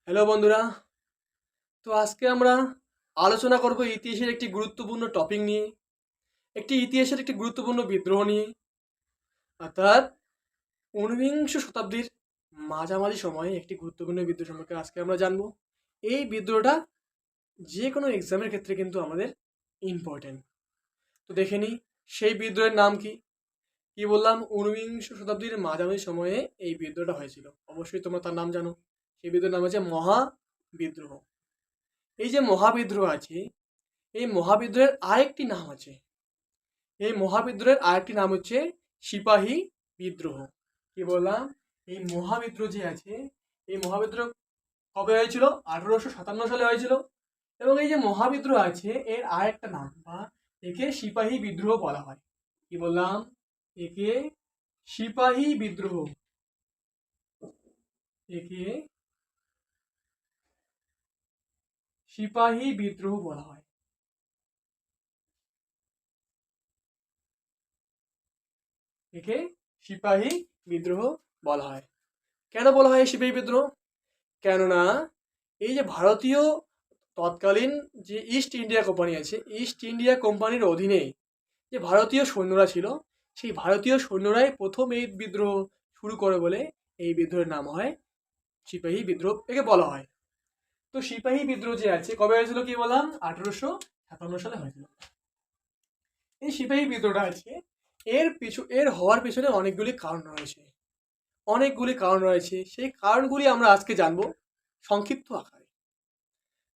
Hello বন্ধুরা। তো আজকে আমরা আলোচনা করব ইতিহাসের একটি গুরুত্বপূর্ণ টপিক নিয়ে, ইতিহাসের একটি গুরুত্বপূর্ণ বিদ্রোহ নিয়ে, অর্থাৎ ঊনবিংশ শতাব্দীর মাঝামাঝি সময়ে একটি গুরুত্বপূর্ণ বিদ্রোহ সম্পর্কে আজকে আমরা জানবো। এই বিদ্রোহটা যে কোনো এক্সামের ক্ষেত্রে কিন্তু আমাদের ইম্পর্টেন্ট। তো দেখে নিই সেই বিদ্রোহের নাম কি। কি বললাম? ঊনবিংশ শতাব্দীর মাঝামাঝি সময়ে এই বিদ্রোহটা হয়েছিল। অবশ্যই তোমরা তার নাম জানো। সেই বিদ্রোহের নাম হচ্ছে মহাবিদ্রোহ। এই যে মহাবিদ্রোহ আছে, এই মহাবিদ্রোহের আরেকটি নাম আছে। এই মহাবিদ্রোহের আরেকটি নাম হচ্ছে সিপাহী বিদ্রোহ। কি বললাম? এই মহাবিদ্রোহ যে আছে, এই মহাবিদ্রোহ কবে হয়েছিল? 1857 সালে হয়েছিল। এবং এই যে মহাবিদ্রোহ আছে, এর আরেকটা নাম বা একে সিপাহী বিদ্রোহ বলা হয়। কি বললাম? একে সিপাহী বিদ্রোহ, একে সিপাহী বিদ্রোহ বলা হয়। একে সিপাহী বিদ্রোহ বলা হয়। কেন বলা হয় সিপাহী বিদ্রোহ? কেননা এই যে ভারতীয় তৎকালীন যে ইস্ট ইন্ডিয়া কোম্পানি আছে, ইস্ট ইন্ডিয়া কোম্পানির অধীনে যে ভারতীয় সৈন্যরা ছিল, সেই ভারতীয় সৈন্যরাই প্রথম এই বিদ্রোহ শুরু করে বলে এই বিদ্রোহের নাম হয় সিপাহী বিদ্রোহ, একে বলা হয়। তো সিপাহী বিদ্রোহ যে আছে কবে হয়েছিল? কি বললাম? 1857 সালে হয়েছিল। এই সিপাহী বিদ্রোহটা আছে, এর হওয়ার পিছনে অনেকগুলি কারণ রয়েছে। সেই কারণগুলি আমরা আজকে জানবো সংক্ষিপ্ত আকারে।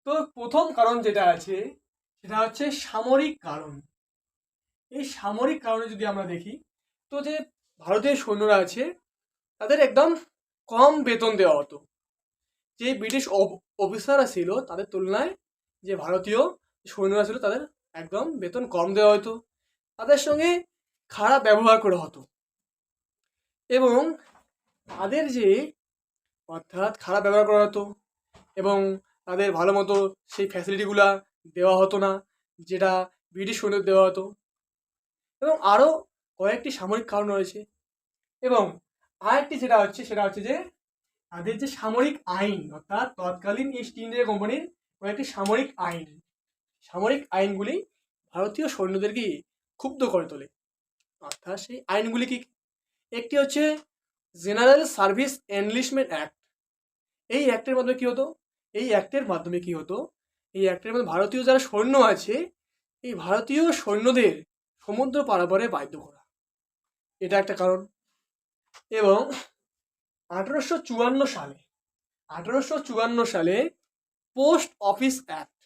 তো প্রথম কারণ যেটা আছে, সেটা হচ্ছে সামরিক কারণ। এই সামরিক কারণে যদি আমরা দেখি, তো যে ভারতীয় সৈন্যরা আছে, তাদের একদম কম বেতন দেওয়া হতো। যে ব্রিটিশ অফিসাররা ছিল তাদের তুলনায় যে ভারতীয় সৈন্যরা ছিল, তাদের একদম বেতন কম দেওয়া হতো। তাদের সঙ্গে খারাপ ব্যবহার করা হতো। এবং তাদের যে খারাপ ব্যবহার করা হতো, এবং তাদের ভালো মতো সেই ফ্যাসিলিটিগুলা দেওয়া হতো না, যেটা ব্রিটিশ সৈন্যদের দেওয়া হতো। এবং আরও কয়েকটি সামরিক কারণ রয়েছে। এবং আরেকটি সেটা হচ্ছে যে তাদের যে সামরিক আইন, অর্থাৎ তৎকালীন ইস্ট ইন্ডিয়া কোম্পানির কয়েকটি সামরিক আইনগুলি ভারতীয় সৈন্যদেরকে ক্ষুব্ধ করে তোলে। অর্থাৎ সেই আইনগুলি কি? একটি হচ্ছে জেনারেল সার্ভিস এনলিস্টমেন্ট অ্যাক্ট। এই অ্যাক্টের মাধ্যমে কি হতো? এই অ্যাক্টের মধ্যে ভারতীয় যারা সৈন্য আছে, এই ভারতীয় সৈন্যদের সমুদ্র পারাপারে বাধ্য করা, এটা একটা কারণ। এবং 1854 সালে পোস্ট অফিস অ্যাক্ট,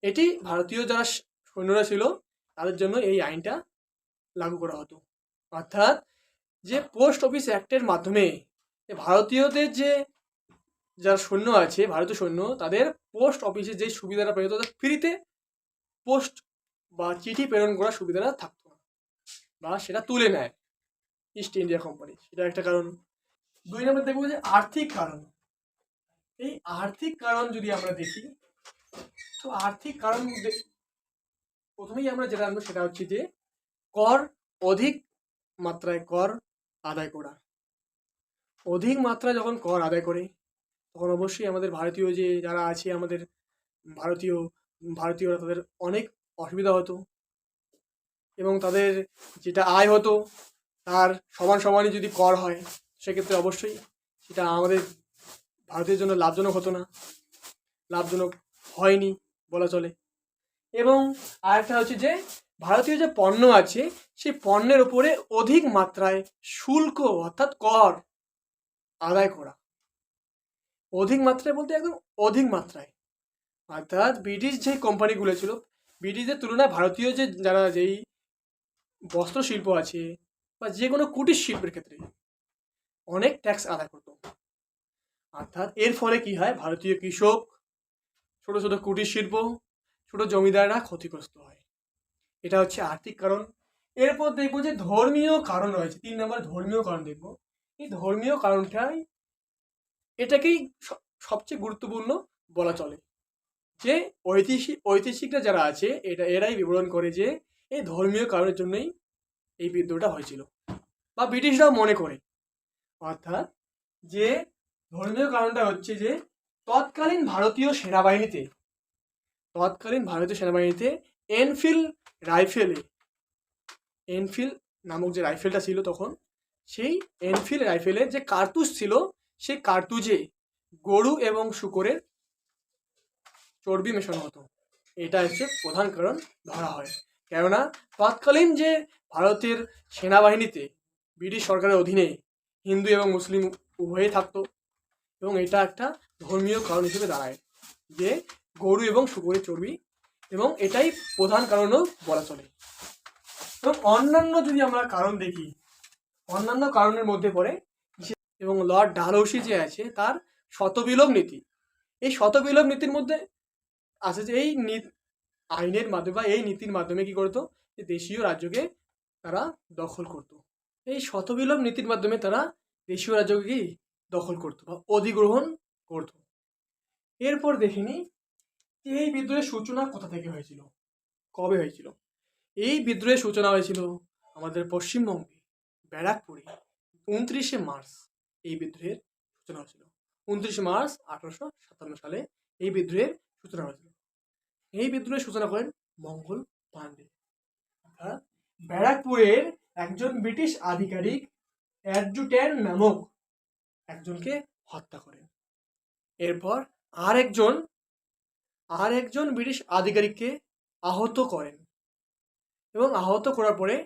এটি ভারতীয় যারা সৈন্যরা ছিল তাদের জন্য এই আইনটা লাগু করা হতো। অর্থাৎ যে পোস্ট অফিস অ্যাক্টের মাধ্যমে ভারতীয়দের যে যারা সৈন্য আছে, ভারতীয় সৈন্য, তাদের পোস্ট অফিসে যে সুবিধাটা পেত, তাদের ফ্রিতে পোস্ট বা চিঠি প্রেরণ করার সুবিধাটা থাকতো না, বা সেটা তুলে নেয় ইস্ট ইন্ডিয়া কোম্পানি। সেটা একটা কারণ। 2 নম্বর দেখবো যে আর্থিক কারণ। এই আর্থিক কারণ যদি আমরা দেখি, তো আর্থিক কারণ প্রথমেই আমরা যেটা আনবো সেটা হচ্ছে যে কর, অধিক মাত্রায় কর আদায় করা। অধিক মাত্রায় যখন কর আদায় করে, তখন অবশ্যই আমাদের ভারতীয় যে যারা আছে, আমাদের ভারতীয় ভারতীয়রা, তাদের অনেক অসুবিধা হতো। এবং তাদের যেটা আয় হতো তার সমান সমানই যদি কর হয়, সেক্ষেত্রে অবশ্যই সেটা আমাদের ভারতের জন্য লাভজনক হতো না, লাভজনক হয়নি বলা চলে। এবং আরেকটা হচ্ছে যে ভারতীয় যে পণ্য আছে, সেই পণ্যের উপরে অধিক মাত্রায় শুল্ক, অর্থাৎ কর আদায় করা। অধিক মাত্রায় বলতে একদম অধিক মাত্রায়। অর্থাৎ ব্রিটিশ যে কোম্পানিগুলো ছিল, ব্রিটিশদের তুলনায় ভারতীয় যে যারা যেই বস্ত্র শিল্প আছে বা যে কোনো কুটির শিল্পের ক্ষেত্রে অনেক ট্যাক্স আদায় করতো। অর্থাৎ এর ফলে কি হয়? ভারতীয় কৃষক, ছোট ছোট কুটির শিল্প, ছোট জমিদাররা ক্ষতিগ্রস্ত হয়। এটা হচ্ছে আর্থিক কারণ। এরপর দেখবো যে ধর্মীয় কারণ রয়েছে। 3 নম্বরে ধর্মীয় কারণ দেখবো। এই ধর্মীয় কারণটাই এটাকেই সবচেয়ে গুরুত্বপূর্ণ বলা চলে। যে ঐতিহাসিকরা যারা আছে, এরাই বিবরণ করে যে এই ধর্মীয় কারণের জন্যই এই বিদ্রোহটা হয়েছিল, বা ব্রিটিশরাও মনে করে। অর্থাৎ যে ধর্মীয় কারণটা হচ্ছে যে তৎকালীন ভারতীয় সেনাবাহিনীতে এনফিল্ড নামক যে রাইফেলটা ছিল তখন, সেই এনফিল্ড রাইফেলের যে কার্তুজ ছিল, সেই কার্তুজে গরু এবং শূকরের চর্বি মেশানো হতো। এটা হচ্ছে প্রধান কারণ ধরা হয়। কেননা তৎকালীন যে ভারতের সেনাবাহিনীতে ব্রিটিশ সরকারের অধীনে হিন্দু এবং মুসলিম উভয়ই থাকতো, এবং এটা একটা ধর্মীয় কারণ হিসেবে দাঁড়ায় যে গরু এবং শূকরের চর্বি, এবং এটাই প্রধান কারণও বলা চলে। এবং অন্যান্য যদি আমরা কারণ দেখি, অন্যান্য কারণের মধ্যে পড়ে, এবং লর্ড ডালহৌসি যে আছে তার শতবিলোপ নীতি। এই শতবিলোপ নীতির মধ্যে আছে যে এই আইনের মাধ্যমে বা এই নীতির মাধ্যমে কি করতো, যে দেশীয় রাজ্যকে তারা দখল করত। এই শতবিলোপ নীতির মাধ্যমে তারা দেশীয় রাজ্যকে কি দখল করতো বা অধিগ্রহণ করত। এরপর দেখিনি এই বিদ্রোহের সূচনা কোথা থেকে হয়েছিল, কবে হয়েছিল। এই বিদ্রোহের সূচনা হয়েছিল আমাদের পশ্চিমবঙ্গে ব্যারাকপুরে 29শে মার্চ। এই বিদ্রোহের সূচনা হয়েছিল 29শে মার্চ 1857 সালে। এই বিদ্রোহের সূচনা হয়েছিল। এই বিদ্রোহের সূচনা করেন মঙ্গল পাণ্ডে। ব্যারাকপুরের একজন ব্রিটিশ আধিকারিক অ্যাডজুট্যান্ট নামক একজনকে হত্যা করেন। এরপর আর একজন ব্রিটিশ আধিকারিককে আহত করেন, এবং আহত করার পরে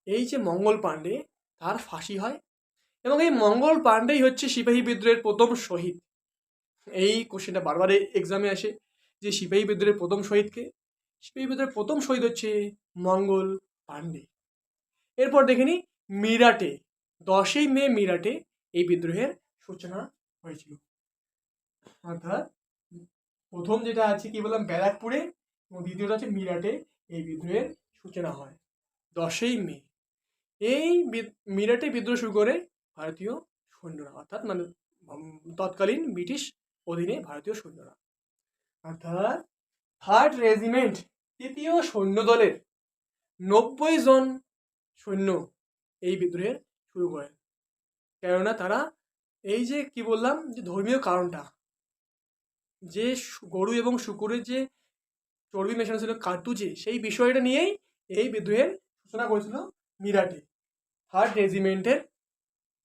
এই যে মঙ্গল পাণ্ডে, তার ফাঁসি হয়। এবং এই মঙ্গল পাণ্ডেই হচ্ছে সিপাহী বিদ্রোহের প্রথম শহীদ। এই কোশ্চেনটা বারবার এক্সামে আসে যে সিপাহী বিদ্রোহের প্রথম শহীদকে। সিপাহী বিদ্রোহের প্রথম শহীদ হচ্ছে মঙ্গল পাণ্ডে। এরপর দেখিনি মিরাটে 10ই মে মিরাটে এই বিদ্রোহের সূচনা হয়েছিল। অর্থাৎ প্রথম যেটা আছে কি বললাম ব্যারাকপুরে, এবং দ্বিতীয়টা হচ্ছে মিরাটে এই বিদ্রোহের সূচনা হয় 10ই মে। এই মিরাটে বিদ্রোহ শুরু করে ভারতীয় সৈন্যরা, অর্থাৎ মানে তৎকালীন ব্রিটিশ অধীনে ভারতীয় সৈন্যরা। অর্থাৎ 3rd রেজিমেন্ট, তৃতীয় সৈন্য দলের 90 জন সৈন্য এই বিদ্রোহের শুরু করেন। কেননা তারা এই যে কি বললাম যে ধর্মীয় কারণটা, যে গরু এবং শূকরের যে চর্বি মেশানো ছিল কার্তুজে, সেই বিষয়টা নিয়েই এই বিদ্রোহের সূচনা করেছিল মিরাটে 3rd রেজিমেন্টের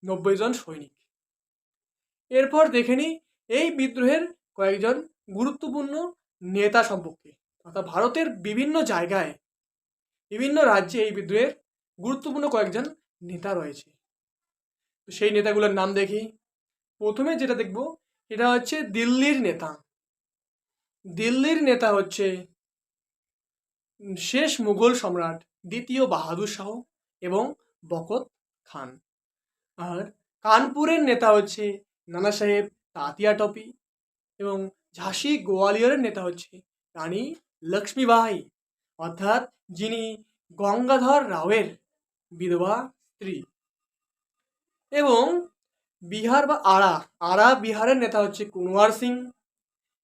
90 জন সৈনিক। এরপর দেখে নিই এই বিদ্রোহের কয়েকজন গুরুত্বপূর্ণ নেতা সম্পর্কে। অর্থাৎ ভারতের বিভিন্ন জায়গায়, বিভিন্ন রাজ্যে এই বিদ্রোহের গুরুত্বপূর্ণ কয়েকজন নেতা রয়েছে। তো সেই নেতাগুলোর নাম দেখি। প্রথমে যেটা দেখব এটা হচ্ছে দিল্লির নেতা। দিল্লির নেতা হচ্ছে শেষ মুঘল সম্রাট দ্বিতীয় বাহাদুর শাহ এবং বখত খান। আর কানপুরের নেতা হচ্ছে নানা সাহেব তাতিয়া টপি, এবং ঝাঁসি গোয়ালিয়রের নেতা হচ্ছে রানী লক্ষ্মীবাই, অর্থাৎ যিনি গঙ্গাধর রাওয়ের বিধবা স্ত্রী। এবং বিহার বা আরা বিহারের নেতা হচ্ছে কুনওয়ার সিং,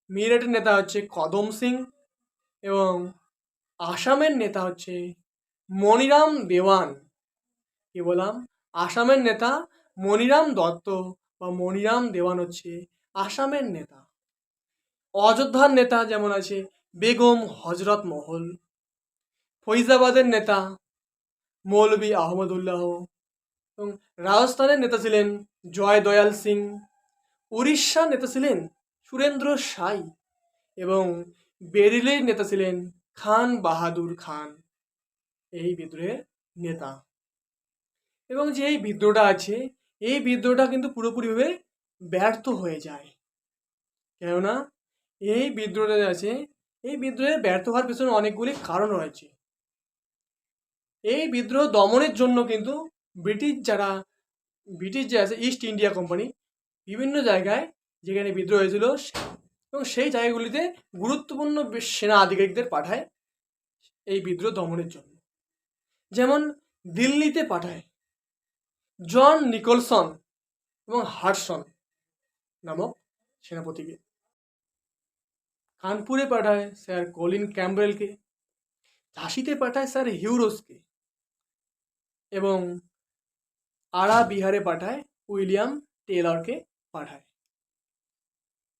মিরটের নেতা হচ্ছে কদম সিং, এবং আসামের নেতা হচ্ছে মনিরাম দেওয়ান। কি বললাম, আসামের নেতা মনিরাম দত্ত বা মনিরাম দেওয়ান হচ্ছে আসামের নেতা। অযোধ্যার নেতা যেমন আছে বেগম হজরত মহল, ফৈজাবাদের নেতা মৌলভী আহমদুল্লাহ, এবং রাজস্থানের নেতা ছিলেন জয় দয়াল সিং, উড়িষ্যার নেতা ছিলেন সুরেন্দ্র সাই, এবং বেরিলির নেতা ছিলেন খান বাহাদুর খান, এই বিদ্রোহের নেতা। এবং যে এই বিদ্রোহটা আছে, এই বিদ্রোহটা কিন্তু পুরোপুরিভাবে ব্যর্থ হয়ে যায়। কেননা এই বিদ্রোহটা আছে, এই বিদ্রোহে ব্যর্থ হওয়ার পেছনে অনেকগুলি কারণ রয়েছে। এই বিদ্রোহ দমনের জন্য কিন্তু ব্রিটিশ যে আছে ইস্ট ইন্ডিয়া কোম্পানি বিভিন্ন জায়গায় যেখানে বিদ্রোহ হয়েছিল, এবং সেই জায়গাগুলিতে গুরুত্বপূর্ণ সেনা আধিকারিকদের পাঠায় এই বিদ্রোহ দমনের জন্য। যেমন দিল্লিতে পাঠায় জন নিকলসন এবং হাডসন নামক সেনাপতিকে, কানপুরে পাঠায় স্যার কলিন ক্যাম্পবেলকে, ঝাঁসিতে পাঠায় স্যার হিউরোসকে, এবং আরা বিহারে পাঠায় উইলিয়াম টেলরকে পাঠায়।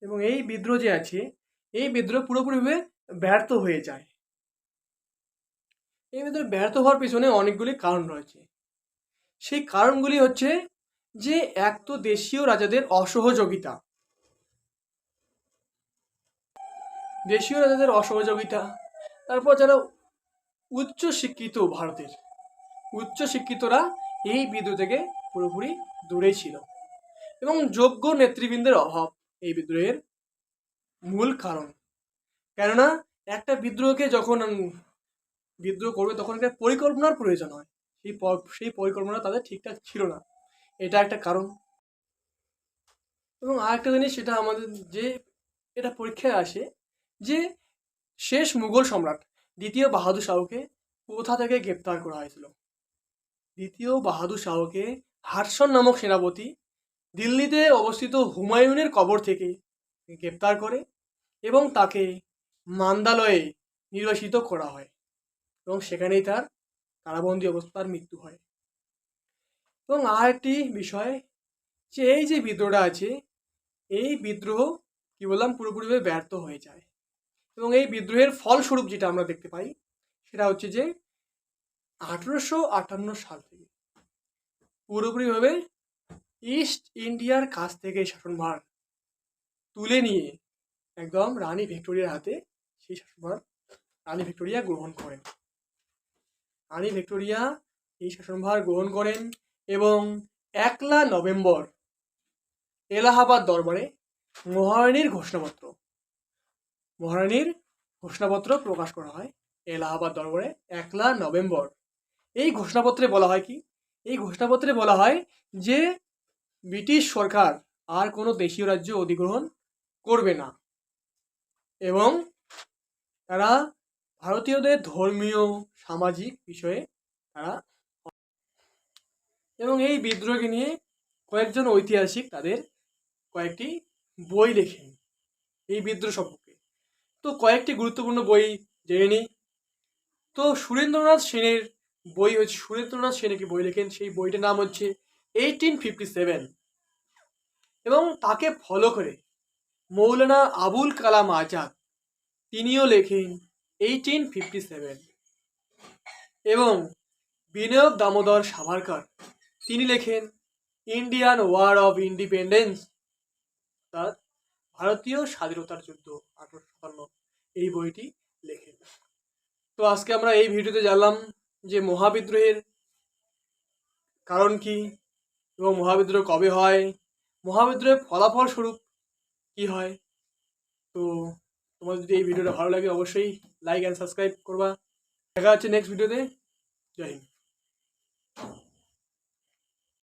এবং এই বিদ্রোহ যে আছে, এই বিদ্রোহ পুরোপুরিভাবে ব্যর্থ হয়ে যায়। এই বিদ্রোহ ব্যর্থ হওয়ার পিছনে অনেকগুলি কারণ রয়েছে। সেই কারণগুলি হচ্ছে যে এক তো দেশীয় রাজাদের অসহযোগিতা, তারপর যারা উচ্চ শিক্ষিত, ভারতের উচ্চ শিক্ষিতরা এই বিদ্রোহ থেকে পুরোপুরি দূরে ছিল, এবং যোগ্য নেতৃবৃন্দের অভাব এই বিদ্রোহের মূল কারণ। কেননা একটা বিদ্রোহকে যখন বিদ্রোহ করবে তখন একটা পরিকল্পনার প্রয়োজন হয়, সেই পরিকল্পনা তাদের ঠিকঠাক ছিল না, এটা একটা কারণ। এবং আরেকটা জিনিস, সেটা আমাদের যে এটা পরীক্ষায় আসে, যে শেষ মুঘল সম্রাট দ্বিতীয় বাহাদুর শাহকে কোথা থেকে গ্রেপ্তার করা হয়েছিল। দ্বিতীয় বাহাদুর শাহকে হারসন নামক সেনাপতি দিল্লিতে অবস্থিত হুমায়ুনের কবর থেকে গ্রেপ্তার করে এবং তাকে মান্দালয়ে নির্বাসিত করা হয়, এবং সেখানেই তার কারাবন্দী অবস্থার মৃত্যু হয়। এবং আরেকটি বিষয়, যে এই যে বিদ্রোহটা আছে, এই বিদ্রোহ কি বললাম পুরোপুরিভাবে ব্যর্থ হয়ে যায়, এবং এই বিদ্রোহের ফলস্বরূপ যেটা আমরা দেখতে পাই সেটা হচ্ছে যে 1858 সাল থেকে পুরোপুরিভাবে ইস্ট ইন্ডিয়ার কাছ থেকে শাসনভার তুলে নিয়ে একদম রানী ভিক্টোরিয়ার হাতে সেই শাসনভার রানী ভিক্টোরিয়া গ্রহণ করেন। রানী ভিক্টোরিয়া এই শাসনভার গ্রহণ করেন এবং 1 নভেম্বর এলাহাবাদ দরবারে মহারানীর ঘোষণাপত্র প্রকাশ করা হয় এলাহাবাদ দরবারে 1 নভেম্বর। এই ঘোষণাপত্রে বলা হয় কি, এই ঘোষণাপত্রে বলা হয় যে ব্রিটিশ সরকার আর কোনো দেশীয় রাজ্য অধিগ্রহণ করবে না, এবং তারা ভারতীয়দের ধর্মীয় সামাজিক বিষয়ে তারা, এবং এই বিদ্রোহকে নিয়ে কয়েকজন ঐতিহাসিক তাদের কয়েকটি বই লেখেন এই বিদ্রোহ সম্পর্কে। তো কয়েকটি গুরুত্বপূর্ণ বই জেনে নিই। তো সুরেন্দ্রনাথ সেনের বই হচ্ছে, সুরেন্দ্রনাথ সেন একটি বই লেখেন, সেই বইটার নাম হচ্ছে 1857, এবং তাকে ফলো করে মৌলানা আবুল কালাম আজাদ তিনিও লেখেন 1857, এবং বিনায়ক দামোদর সাভারকর তিনি লেখেন ইন্ডিয়ান ওয়ার অফ ইন্ডিপেন্ডেন্স, অর্থাৎ ভারতীয় স্বাধীনতার যুদ্ধ 1857, এই বইটি লেখেন। তো আজকে আমরা এই ভিডিওতে জানলাম যে মহাবিদ্রোহের কারণ কি, এবং মহাবিদ্রোহ কবে হয়, মহাবিদ্রোহের ফলাফল স্বরূপ কি হয়। তো তোমাদের যদি এই ভিডিওটা ভালো লাগে অবশ্যই লাইক অ্যান্ড সাবস্ক্রাইব করবা। দেখা হচ্ছে নেক্সট ভিডিওতে। জয় হিন্দ।